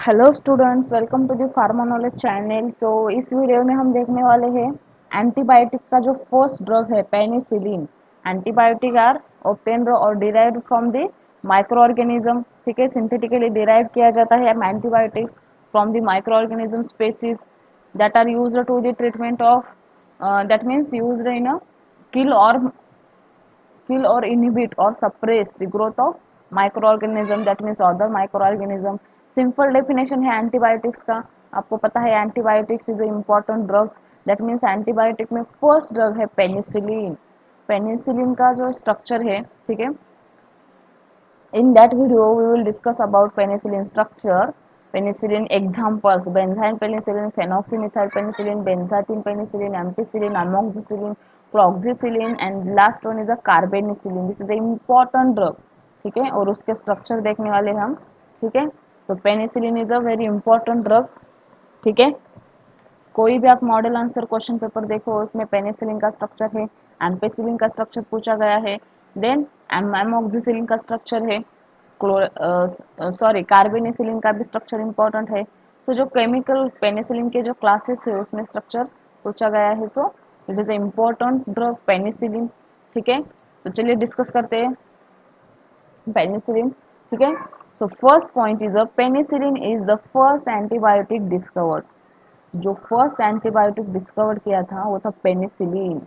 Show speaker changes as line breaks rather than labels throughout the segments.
Hello students, welcome to the pharma knowledge channel. So इस video में हम देखने वाले हैं एंटीबायोटिक का जो फर्स्ट ड्रग है पेनिसिलिन। एंटीबायोटिक आर ऑब्टेन्ड और derived from the micro organism. ठीक है, सिंथेटिकली डिराइव किया जाता है antibiotics from the micro organism species that are used to the treatment of that means used in a kill और inhibit or suppress the growth of microorganism, that means other microorganism. Simple definition है antibiotics का, आपको पता है antibiotics is important drugs. That means antibiotic में first drug है penicillin. Penicillin का जो स्ट्रक्चर है, ठीक है, in that video we will discuss about penicillin structure, penicillin examples, benzyne penicillin, phenoxymethyl penicillin, benzathine penicillin, ampicillin, amoxicillin, proxicillin, and last one is a carbanicillin. This is an important drug. ठीक है, और उसके structure देखने वाले हम। ठीक है, so penicillin is a very important drug. ठीक है, कोई भी आप मॉडल आंसर क्वेश्चन पेपर देखो उसमें पेनिसिलिन का स्ट्रक्चर है, एम्पेसिलिन का स्ट्रक्चर पूछा गया है, देन एमोक्सिसिलिन का स्ट्रक्चर है, कार्बेनिसिलिन का भी स्ट्रक्चर इंपॉर्टेंट है। तो जो केमिकल पेनिसिलिन के जो क्लासेस है उसमें स्ट्रक्चर पूछा गया है, तो it is a important drug penicillin. ठीक है, तो चलिए डिस्कस करते हैं पेनिसिलिन। ठीक है, so first point is a penicillin is the first antibiotic discovered. जो फर्स्ट एंटीबायोटिक डिस्कवर किया था वो था पेनिसिलिन।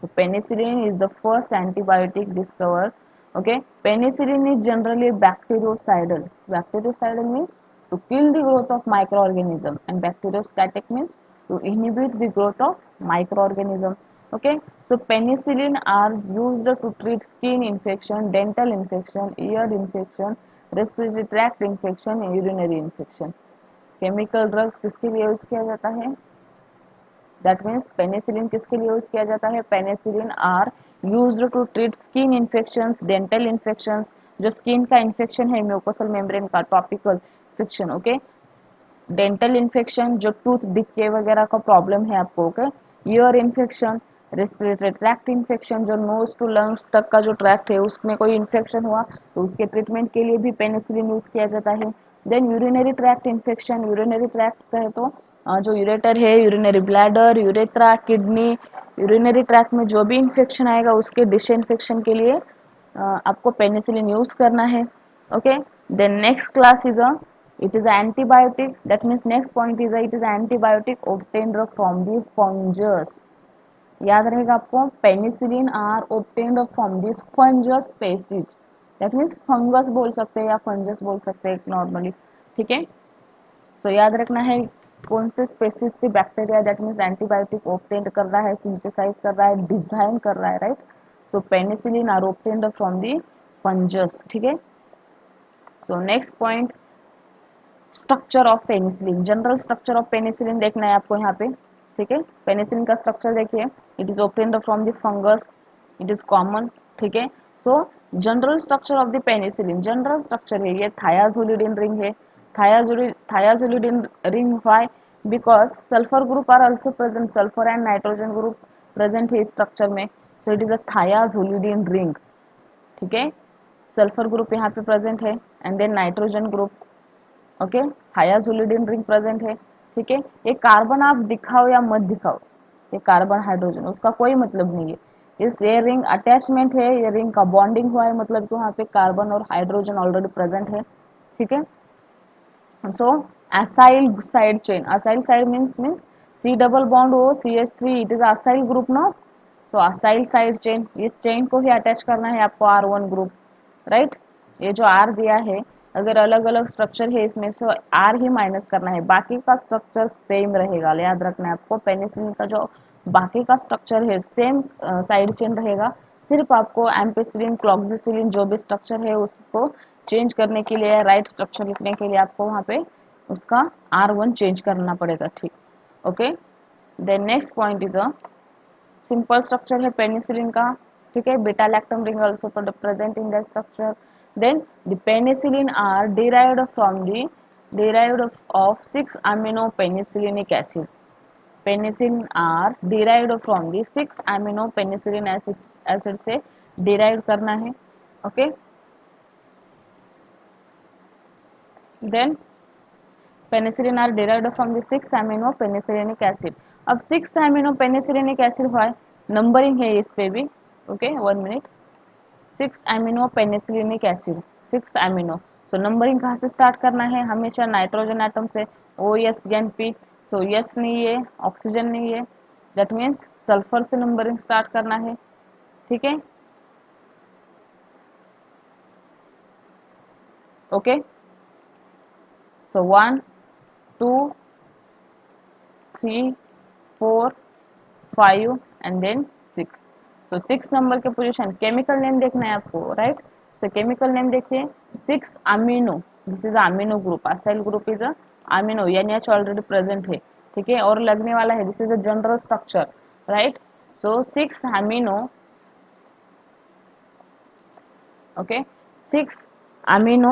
तो penicillin is the first antibiotic discover. Okay, penicillin is generally bacteriocidal. Bacteriocidal means to kill the growth of microorganism and bacteriostatic means to inhibit the growth of microorganism. Okay, so penicillin are used to treat skin infection, dental infection, ear infection, respiratory tract infection, urinary infection. Chemical drugs किसके लिए use किया जाता है? That means penicillin किसके लिए use किया जाता है? Penicillin are used to treat skin infections, dental infections, जो स्किन का इन्फेक्शन है म्यूकोसल मेम्ब्रेन का topical infection, okay, dental infection जो टूथ डिके वगैरह का प्रॉब्लम है आपको, okay, ear infection, respiratory tract infection जो नोज टू लंग्स तक का जो ट्रैक्ट है उसमें कोई इन्फेक्शन हुआ तो उसके ट्रीटमेंट के लिए भी पेनिसिलिन यूज किया जाता है। Then urinary tract infection, urinary tract कहे तो जो यूरेटर है, urinary bladder, urethra, kidney, urinary tract में जो भी इन्फेक्शन आएगा उसके डिसइंफेक्शन के लिए आपको पेनिसिलिन यूज करना है। Okay, then next class is a it is antibiotic, that means next point is it is antibiotic obtained from the fungus. याद रहेगा आपको, पेनिसिलिन आर obtained from this fungus species, that means fungus बोल सकते हैं या फंजस बोल सकते हैं नॉर्मली। ठीक है, तो याद रखना है कौन से स्पेसीज से bacteria that means antibiotic obtained कर रहा है, सिंथेसाइज कर रहा है, डिजाइन कर रहा है, right. So penicillin are obtained from the fungus. ठीक है, so next point, structure of penicillin. General structure of penicillin देखना है आपको यहाँ पे। ठीक है, पेनिसिलिन का स्ट्रक्चर देखिए, it is obtained from the fungus, it is common. ठीक है, so general structure of the penicillin, general structure है ये थायाजोलिडिन रिंग है। Thiazolidine ring why? Because sulphur group are also present, sulphur and nitrogen group present है इस structure में, so it is a thiazolidine ring. ठीक है, sulphur group यहाँ पे प्रेजेंट है and then nitrogen group, okay, thiazolidine ring present है। ठीक है, ये कार्बन आप दिखाओ या मत दिखाओ, ये कार्बन हाइड्रोजन उसका कोई मतलब नहीं है। इस ये रिंग अटैचमेंट है, ये रिंग का बॉन्डिंग हुआ है, मतलब कि वहाँ पे कार्बन और हाइड्रोजन ऑलरेडी प्रेजेंट है। ठीक है, सो acyl side chain, acyl side means C double bond O CH3, it is acyl group ना। सो acyl side chain, इस चेन को ही अटैच करना है आपको R1 ग्रुप, राइट। ये जो R दिया है, अगर अलग अलग स्ट्रक्चर है इसमें से R ही माइनस करना है, बाकी का स्ट्रक्चर सेम रहेगा। याद रखना है आपको, पेनिसिलिन का जो बाकी का स्ट्रक्चर है सेम साइड चेन रहेगा, सिर्फ आपको एम्पिसिलिन, क्लॉक्सिसिलिन जो भी स्ट्रक्चर है उसको चेंज करने के लिए, राइट स्ट्रक्चर लिखने के लिए आपको वहाँ पे उसका R1 चेंज करना पड़ेगा। ठीक, okay, then next point is a simple structure है पेनिसिलिन का। ठीक है, beta lactam ring also present in the structure. Then the penicillin are derived of 6 amino penicillinic acid. Penicillin are derived from the 6 amino penicillin acid से derived करना है। Okay, then penicillin are derived from the 6 amino penicillinic acid. अब 6 amino penicillinic acid हुआ है, numbering है इस पे भी, okay 1 minute. 6 amino penicillinic acid, 6 amino. So numbering कहाँ से स्टार्ट करना है, हमेशा नाइट्रोजन एटम से, O S N P. So yes नहीं है, ऑक्सीजन नहीं है, दैट मीन्स सल्फर से नंबरिंग स्टार्ट करना है. ठीक है, okay. So 1 2 3 4 5 and then 6. So 6 number के पोजीशन, केमिकल नेम देखना है आपको, राइट. तो केमिकल नेम देखिए, 6 amino, this is amino group, acyl group is a amino, H already present है. ठीक है, और लगने वाला है, this is a general structure, right. So 6 amino, okay, 6 amino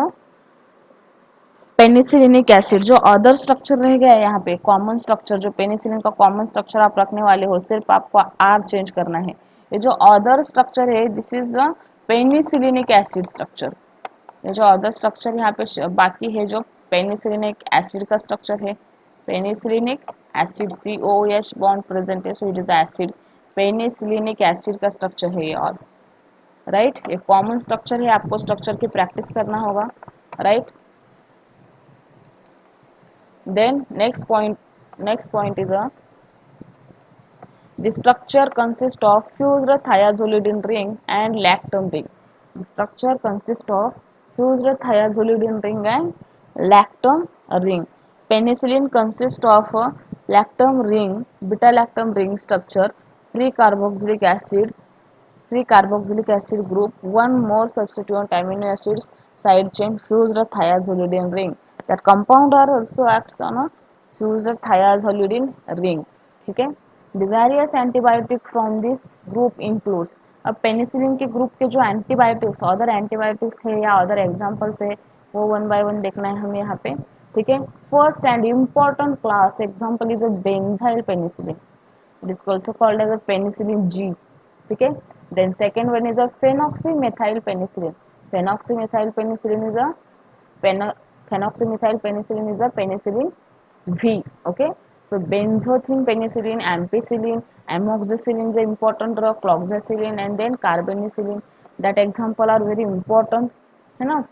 penicillinic acid. जो अदर स्ट्रक्चर रह गया है यहाँ पे, कॉमन स्ट्रक्चर, जो पेनिसिलिन का कॉमन स्ट्रक्चर आप रखने वाले हो, सिर्फ आपको आर चेंज करना है. ये जो अदर स्ट्रक्चर है, this is the penicillinic acid structure. ये जो अदर स्ट्रक्चर यहाँ पे बाकी है, जो पेनिसिलिनिक एसिड का स्ट्रक्चर है, penicillinic acid, C O H bond present है, so it is acid. Penicillinic acid का स्ट्रक्चर है ये, और राइट, ये कॉमन स्ट्रक्चर है, आपको स्ट्रक्चर की प्रैक्टिस करना होगा, right. Then next point is a the structure consists of fused thiazolidine ring and lactam ring. The structure consists of fused thiazolidine ring and lactam ring. Penicillin consists of a lactam ring, beta lactam ring structure, free carboxylic acid, group, one more substituent amino acids, side chain fused thiazolidine ring. That compound are also acts on a fused thiazolidine ring. ठीक है. The various antibiotic from this group includes, अब penicillin के group के जो antibiotics, other antibiotics है या other examples है, वो वन बाय वन देखना है हमें यहाँ पे. ठीक है. First and important class example is a benzyl penicillin. It is also called as a penicillin G. ठीक है. Then second one is a phenoxymethyl penicillin. Phenoxymethyl penicillin is a phenoxymethyl penicillin is a penicillin V. Okay. So benzothine penicillin, ampicillin, amoxicillin is an important drug, cloxacillin and then carbanicillin. That example are very important, है ना,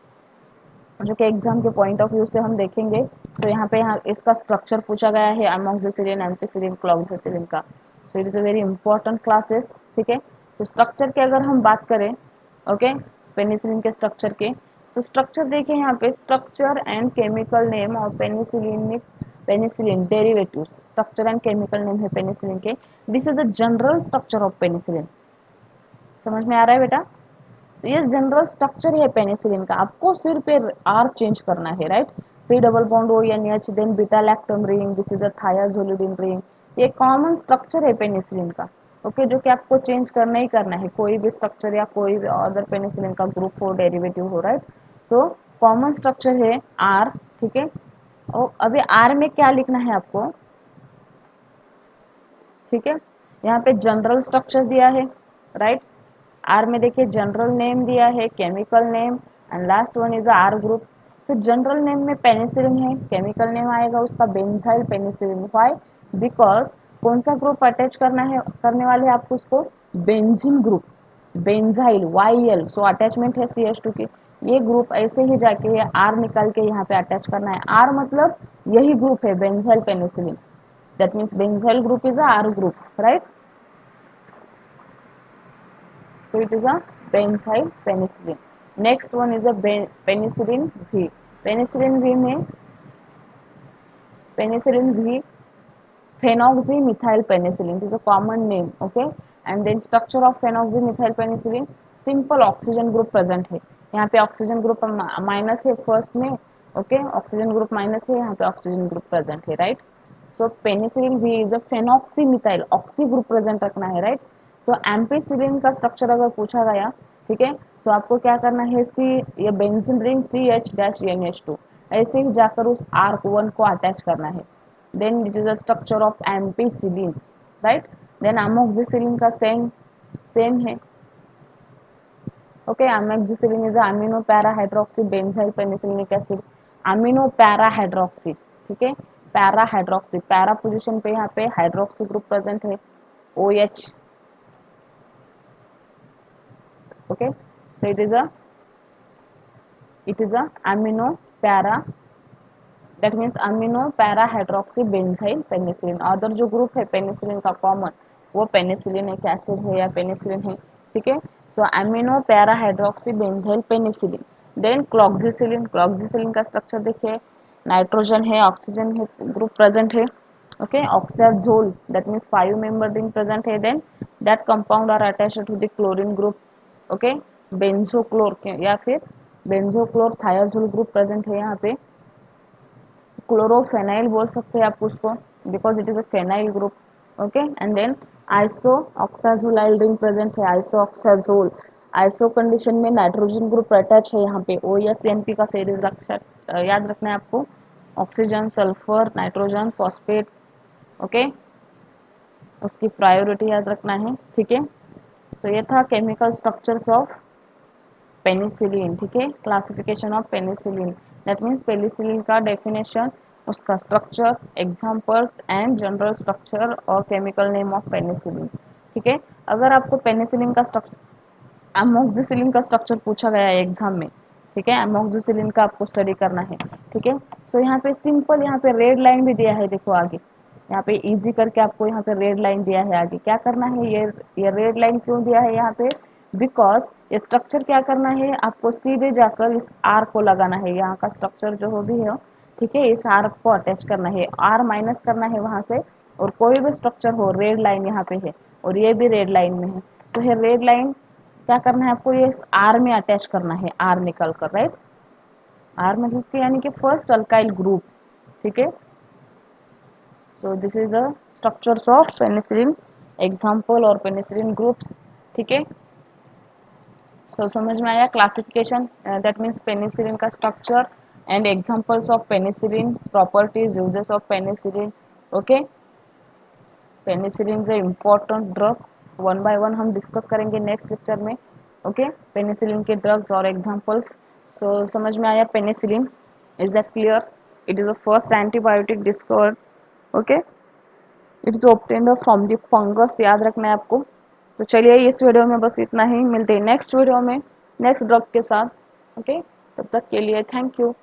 जो कि exam के point of view से हम देखेंगे. तो यहाँ इसका स्ट्रक्चर पूछा गया है, अमोक्सिसिलिन, एम्पिसिलिन, क्लोक्सासिलिन का. सो it is a very important classes. ठीक है. तो स्ट्रक्चर की अगर हम बात करें, ओके, पेनिसिलिन के स्ट्रक्चर के, तो स्ट्रक्चर देखिए यहाँ पे, स्ट्रक्चर एंड केमिकल नेम और penicillin derivatives, structure and chemical name है पेनिसिलिन के. This is a general structure of penicillin. समझ में आ रहा है बेटा. ये जनरल स्ट्रक्चर है पेनिसिलिन का, आपको सिर्फ आर चेंज करना है, right. C double bond O N H, then beta lactam ring, this is a thiazolidine ring. ये कॉमन स्ट्रक्चर है पेनिसिलिन का, ओके, जो कि आपको चेंज करना ही करना है, कोई भी स्ट्रक्चर या कोई भी अदर पेनिसिलिन का ग्रुप हो, डेरिवेटिव हो, राइट. तो कॉमन स्ट्रक्चर है आर. ठीक है. और अभी आर में क्या लिखना है आपको, ठीक है. यहाँ पे जनरल स्ट्रक्चर दिया है, राइट. आर में देखिए जनरल नेम दिया है, chemical name and last one is R group. तो जनरल नेम में पेनिसिलिन है, केमिकल नेम आएगा उसका बेंजाइल पेनिसिलिन. व्हाई? बिकॉज कौन सा ग्रुप अटैच करना है, करने वाले हैं आपको उसको, बेंजीन ग्रुप, बेंजाइल वाई. सो अटैचमेंट है CH2 की. ये ग्रुप ऐसे ही जाके आर निकाल के यहाँ पे अटैच करना है. आर मतलब यही ग्रुप है, benzyl penicillin. That means benzyl group is a R group, right. So it is a benzyl penicillin. Next one is a penicillin V. Penicillin V में penicillin V, phenoxymethyl penicillin. It is a common name, okay. And then structure of phenoxymethyl penicillin, simple oxygen group present है. यहाँ पे oxygen group minus है first में, okay, oxygen group minus है, यहाँ पे oxygen group present है, right. So penicillin V is a phenoxymethyl, oxy group present रखना है, राइट. सो एम्पिसिलिन का स्ट्रक्चर अगर पूछा गया, ठीक है, तो आपको क्या करना है, सी, ये बेंजीन रिंग CH-NH2, ऐसे ही जाकर उस आर्क वन को अटैच करना है. Then it is a structure of ampicillin, right. Then amoxicillin का सेम सेम है, okay. Amoxicillin is a amino para hydroxy benzyl penicillinic acid, amino para hydroxy. ठीक है। पैरा हाइड्रोक्सी, पैरा पोजीशन पे यहाँ पे हाइड्रोक्सी ग्रुप प्रेजेंट है, OH, okay, so it is a amino para, that means amino para hydroxy benzyl penicillin. Other जो group है penicillin का common, वो पेनिसिलिन एक एसिड है या पेनिसिलिन है, ठीक है। So amino para hydroxy benzyl penicillin. Then cloxacillin, cloxacillin का स्ट्रक्चर देखिए, नाइट्रोजन है, ऑक्सीजन है, ग्रुप प्रेजेंट है, okay. Oxazole, that means 5 member ring present है। Then that compound are attached to the chlorine group, okay. बेंजोक्लोर या फिर बेंजोक्लोर थायाजोल group present है यहाँ पे। क्लोरोफेनाइल बोल सकते हैं आप उसको, because it is a phenyl group, okay. And then iso oxazolyl ring present है, आइसो ऑक्साजोल। आइसो कंडीशन में नाइट्रोजन ग्रुप अटैच है यहाँ पे, OSNP का सीरीज याद रखना है आपको, oxygen, sulphur, nitrogen, phosphate, okay, उसकी प्रायोरिटी याद रखना है, ठीक है। तो ये था केमिकल स्ट्रक्चर्स ऑफ पेनिसिलिन, ठीक है, classification of penicillin. That means penicillin का डेफिनेशन, उसका structure, examples and general structure और केमिकल नेम ऑफ पेनिसिलिन, ठीक है। अगर आपको पेनिसिलिन का स्ट्रक्चर, अमोक्सिसिलिन का स्ट्रक्चर पूछा गया है एग्जाम में, ठीक है, अमोक्सिसिलिन का आपको स्टडी करना है, ठीक है। तो यहाँ पे सिंपल, यहाँ पे रेड लाइन भी दिया है, देखो आगे यहाँ पे इजी करके आपको यहाँ पे रेड लाइन दिया है, आगे क्या करना है, ये रेड लाइन क्यों दिया है यहाँ पे, बिकॉज ये स्ट्रक्चर क्या करना है आपको, सीधे जाकर इस आर को लगाना है, यहाँ का स्ट्रक्चर जो हो भी है, ठीक है, इस आर को अटैच करना है, आर माइनस करना है वहां से, और कोई भी स्ट्रक्चर हो, रेड लाइन यहाँ पे है और ये भी रेड लाइन में है, तो ये रेड लाइन क्या करना है आपको, ये आर में अटैच करना है, आर निकल कर, राइट, आर मतलब कि यानी कि फर्स्ट अल्काइल ग्रुप, ठीक है। So this is a structures of penicillin, example और पेनिसिलिन ग्रुप्स, ठीक है। सो समझ में आया क्लासिफिकेशन, दैट मीन्स पेनिसिलिन का structure and examples of penicillin, properties, uses of penicillin, okay. Penicillin is a important drug, one by one हम discuss करेंगे next lecture में, ओके। पेनिसिलिन के ड्रग्स और एग्जांपल्स। सो समझ में आया penicillin, is that clear, it is the first antibiotic discovered, okay, it is obtained from the fungus, याद रखना है आपको। तो चलिए इस वीडियो में बस इतना ही, मिलते हैं नेक्स्ट वीडियो में नेक्स्ट ड्रग के साथ, ओके। तब तक के लिए थैंक यू।